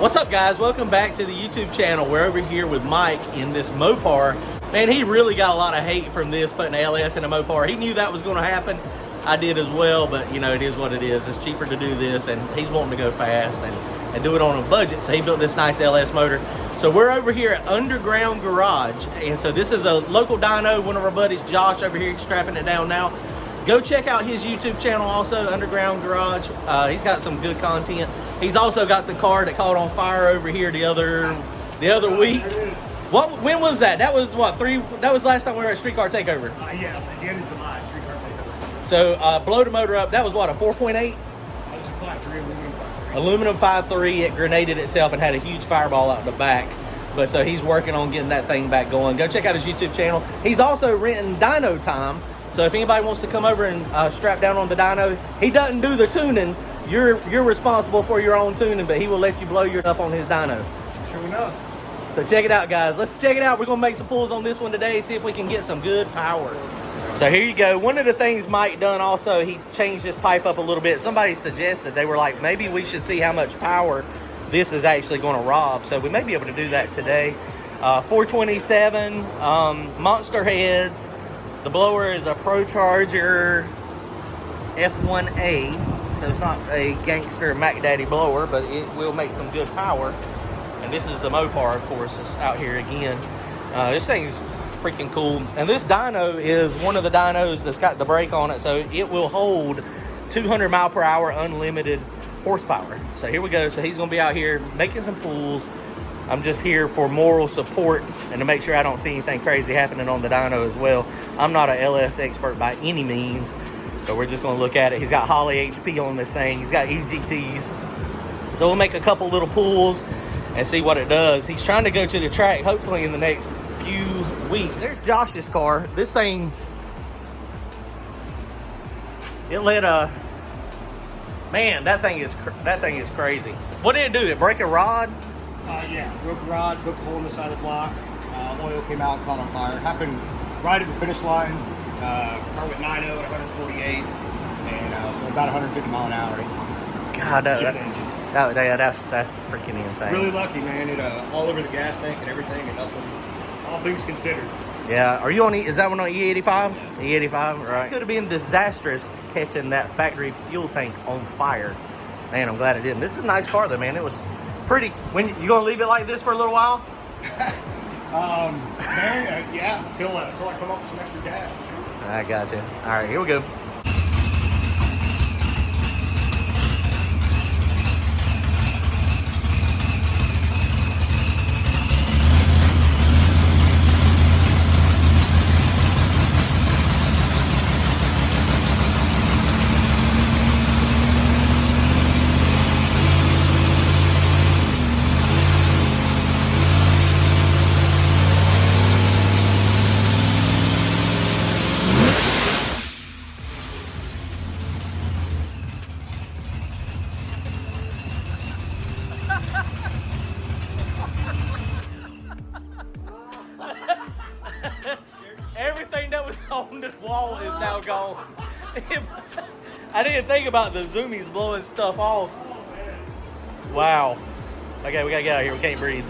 What's up, guys? Welcome back to the YouTube channel. We're over here with Mike in this Mopar. Man, he really got a lot of hate from this, putting an LS in a Mopar. He knew that was going to happen. I did as well, but you know, it is what it is. It's cheaper to do this, and he's wanting to go fast and do it on a budget. So he built this nice LS motor. So we're over here at Underground Garage, and so this is a local dyno. One of our buddies, Josh, over here, he's strapping it down now. Go check out his YouTube channel also, Underground Garage. He's got some good content. He's also got the car that caught on fire over here the other week. When was that? That was what, that was last time we were at Streetcar Takeover. Yeah, at the end of July, Streetcar Takeover. So blow the motor up. That was what, a 4.8? That was a 5.3 aluminum 5.3. Aluminum 5.3. It grenaded itself and had a huge fireball out the back. But so he's working on getting that thing back going. Go check out his YouTube channel. He's also renting dyno time. So if anybody wants to come over and strap down on the dyno, he doesn't do the tuning. You're responsible for your own tuning, but he will let you blow your up on his dyno. Sure enough. So check it out, guys. Let's check it out. We're gonna make some pulls on this one today, see if we can get some good power. So here you go. One of the things Mike done also, he changed this pipe up a little bit. Somebody suggested, they were like, maybe we should see how much power this is actually gonna rob. So we may be able to do that today. 427 monster heads. The blower is a Procharged F1A, so it's not a gangster Mac Daddy blower, but it will make some good power. And this is the Mopar, of course, it's out here again. This thing's freaking cool. And this dyno is one of the dynos that's got the brake on it, so it will hold 200 mile per hour unlimited horsepower. So here we go. So he's gonna be out here making some pulls. I'm just here for moral support and to make sure I don't see anything crazy happening on the dyno as well. I'm not an LS expert by any means, but we're just gonna look at it. He's got Holly HP on this thing. He's got EGTs. So we'll make a couple little pulls and see what it does. He's trying to go to the track, hopefully in the next few weeks. There's Josh's car. This thing, it let man, that thing is crazy. What did it do? It break a rod? Yeah, broke a rod, broke a hole in the side of the block. Oil came out, caught on fire. Happened right at the finish line. Car went 9.0 at 148, and so about 150 mile an hour. God, that's freaking insane. Really lucky, man. It all over the gas tank and everything, and nothing. All things considered. Yeah. Are you on? Is that one on E85? Yeah. E85, right? It could have been disastrous catching that factory fuel tank on fire. Man, I'm glad it didn't. This is a nice car, though, man. It was pretty. When you gonna leave it like this for a little while? Man, yeah, until I come up with some extra gas, for sure. I got you. All right, here we go. Everything that was on this wall is now gone. I didn't think about the zoomies blowing stuff off. Wow. Okay, we gotta get out of here. We can't breathe.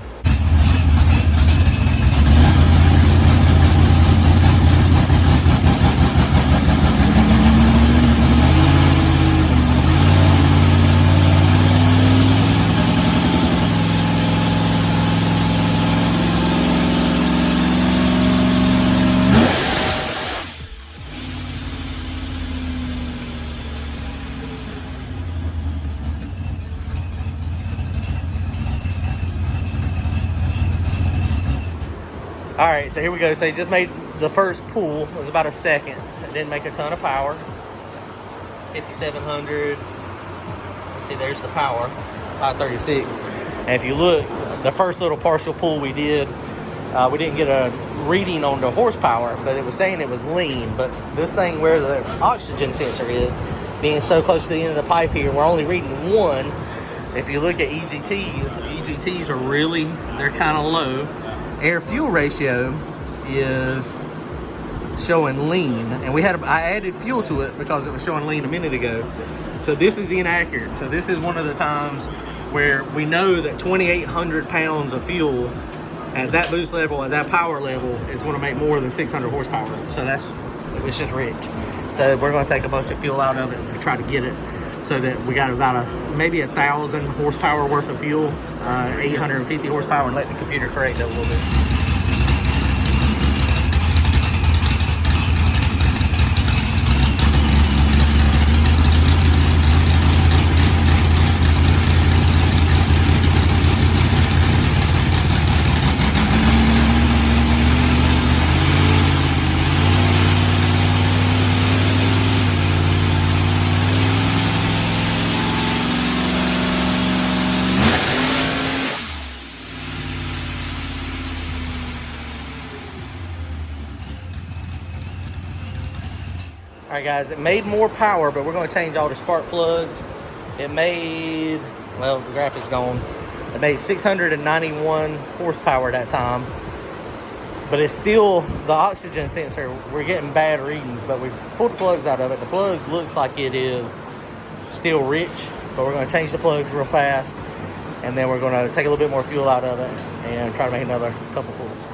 All right, so here we go. So he just made the first pull. It was about a second. It didn't make a ton of power. 5,700. See, there's the power. 536. And if you look, the first little partial pull we did, we didn't get a reading on the horsepower, but it was saying it was lean. But this thing where the oxygen sensor is, being so close to the end of the pipe here, we're only reading 1. If you look at EGTs are really, they're kind of low. Air fuel ratio is showing lean, and I added fuel to it because it was showing lean a minute ago. So this is inaccurate. So this is one of the times where we know that 2,800 pounds of fuel at that boost level, at that power level, is going to make more than 600 horsepower. So it's just rich. So we're going to take a bunch of fuel out of it and try to get it so that we got about maybe 1,000 horsepower worth of fuel, 850 horsepower, and let the computer correct it a little bit. All right, guys, it made more power, but we're going to change all the spark plugs. It made, well, the graphic's gone. It made 691 horsepower at that time, but it's still the oxygen sensor. We're getting bad readings, but we pulled the plugs out of it. The plug looks like it is still rich, but we're going to change the plugs real fast, and then we're going to take a little bit more fuel out of it and try to make another couple pulls.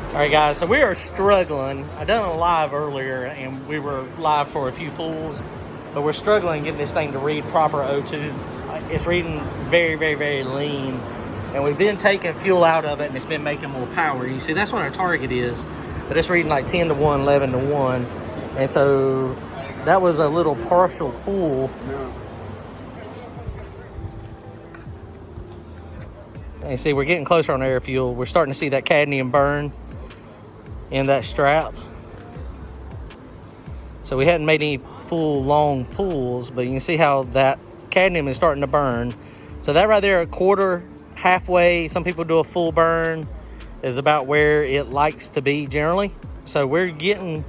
All right, guys, so we are struggling. I done a live earlier, and we were live for a few pulls, but we're struggling getting this thing to read proper O2. It's reading very, very, very lean, and we've been taking fuel out of it, and it's been making more power. You see, that's what our target is, but it's reading like 10 to 1, 11 to 1, and so that was a little partial pull. And you see, we're getting closer on air fuel. We're starting to see that cadmium burn in that strap. So we hadn't made any full long pulls, but you can see how that cadmium is starting to burn. So that right there, a quarter, halfway, some people do a full burn, is about where it likes to be generally. So we're getting,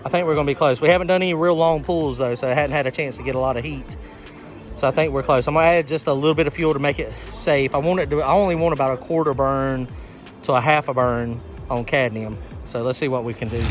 I think we're gonna be close. We haven't done any real long pulls though, so I hadn't had a chance to get a lot of heat. So I think we're close. I'm gonna add just a little bit of fuel to make it safe. I only want about a quarter burn to a half a burn on cadmium. So let's see what we can do.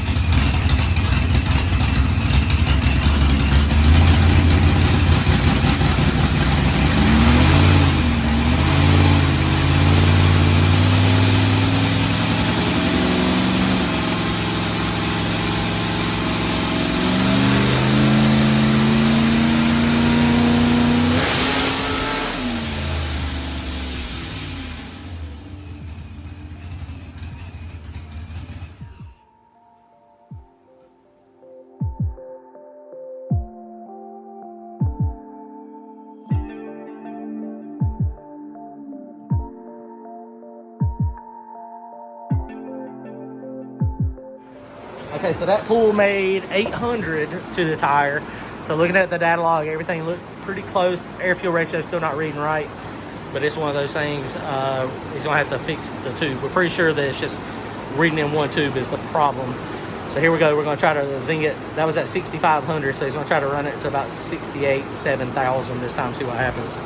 Okay, so that pull made 800 to the tire. So looking at the data log, everything looked pretty close. Air-fuel ratio is still not reading right, but it's one of those things, he's gonna have to fix the tube. We're pretty sure that it's just reading in one tube is the problem. So here we go, we're gonna try to zing it. That was at 6,500, so he's gonna try to run it to about 68, 7,000 this time, see what happens.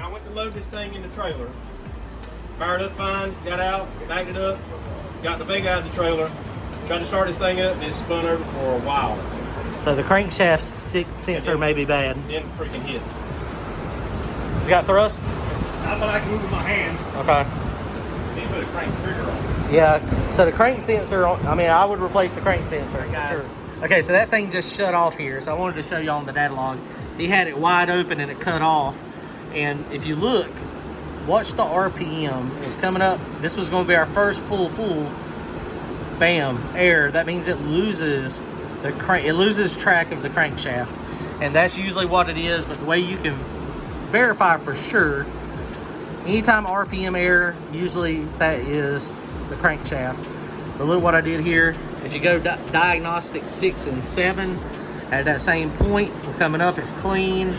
I went to load this thing in the trailer. Fired up fine, got out, backed it up, got the big out of the trailer, tried to start this thing up, and it spun over for a while. So the crankshaft sensor may be bad. Then freaking hit. It's got thrust? Not that I can move with my hand. Okay. Need to put a crank trigger on it. Yeah, so the crank sensor, I mean, I would replace the crank sensor, guys. Sure. Okay, so that thing just shut off here, so I wanted to show you on the data log. He had it wide open and it cut off. And if you look, watch the RPM. It's coming up. This was going to be our first full pull. Bam, air. That means it loses the crank. It loses track of the crankshaft, and that's usually what it is. But the way you can verify for sure, anytime RPM error, usually that is the crankshaft. But look what I did here. If you go diagnostic 6 and 7 at that same point, we're coming up. It's clean.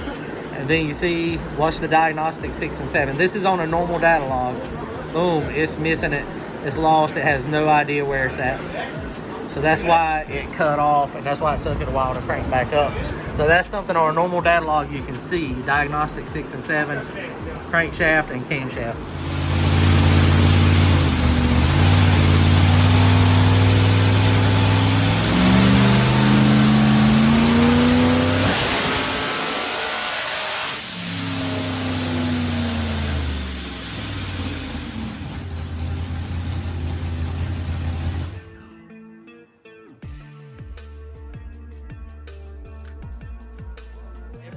And then you see, watch the diagnostic 6 and 7. This is on a normal data log. Boom, it's missing it. It's lost. It has no idea where it's at. So that's why it cut off, and that's why it took it a while to crank back up. So that's something on a normal data log you can see. Diagnostic 6 and 7, crankshaft and camshaft.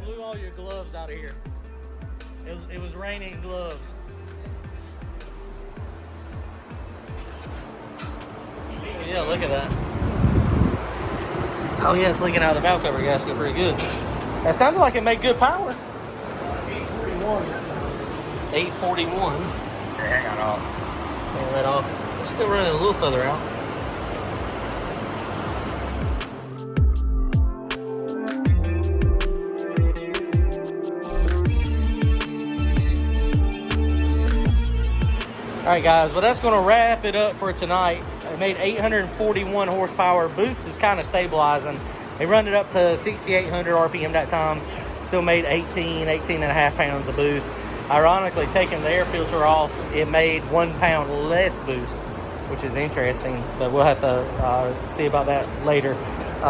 Blew all your gloves out of here. It was raining gloves. Yeah, look at that. Oh yeah, it's leaking out of the valve cover gasket pretty good. That sounded like it made good power. 841. 841. Hang on off. Hang that off. It's still running a little further out. All right, guys, well, that's going to wrap it up for tonight. It made 841 horsepower. Boost is kind of stabilizing. They run it up to 6,800 RPM that time. Still made 18 and a half pounds of boost. Ironically, taking the air filter off, it made 1 pound less boost, which is interesting, but we'll have to see about that later.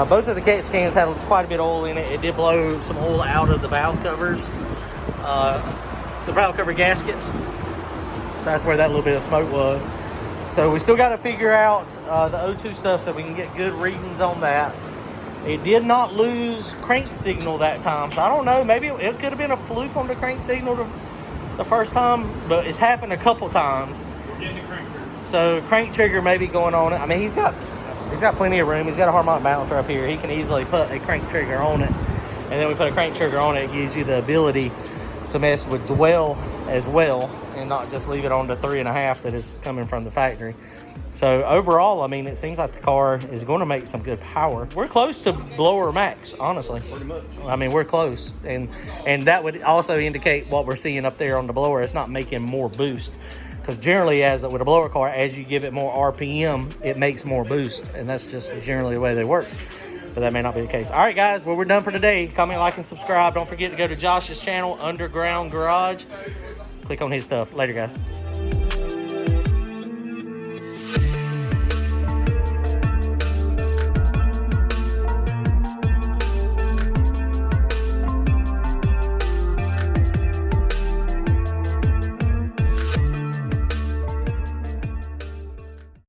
Both of the catch cans had quite a bit of oil in it. It did blow some oil out of the valve covers, the valve cover gaskets. So that's where that little bit of smoke was. So we still got to figure out the O2 stuff so we can get good readings on that. It did not lose crank signal that time. So I don't know, maybe it could have been a fluke on the crank signal the first time, but it's happened a couple times. We're getting the crank trigger. So crank trigger may be going on it. I mean, he's got plenty of room. He's got a harmonic balancer up here. He can easily put a crank trigger on it. And then we put a crank trigger on it. It gives you the ability to mess with dwell as well and not just leave it on the 3.5 that is coming from the factory. So overall, I mean, it seems like the car is going to make some good power. We're close to blower max, honestly. Pretty much. I mean, we're close. And that would also indicate what we're seeing up there on the blower. It's not making more boost. Because generally, with a blower car, as you give it more RPM, it makes more boost. And that's just generally the way they work. But that may not be the case. All right, guys. Well, we're done for today. Comment, like, and subscribe. Don't forget to go to Josh's channel, Underground Garage. Click on his stuff. Later, guys.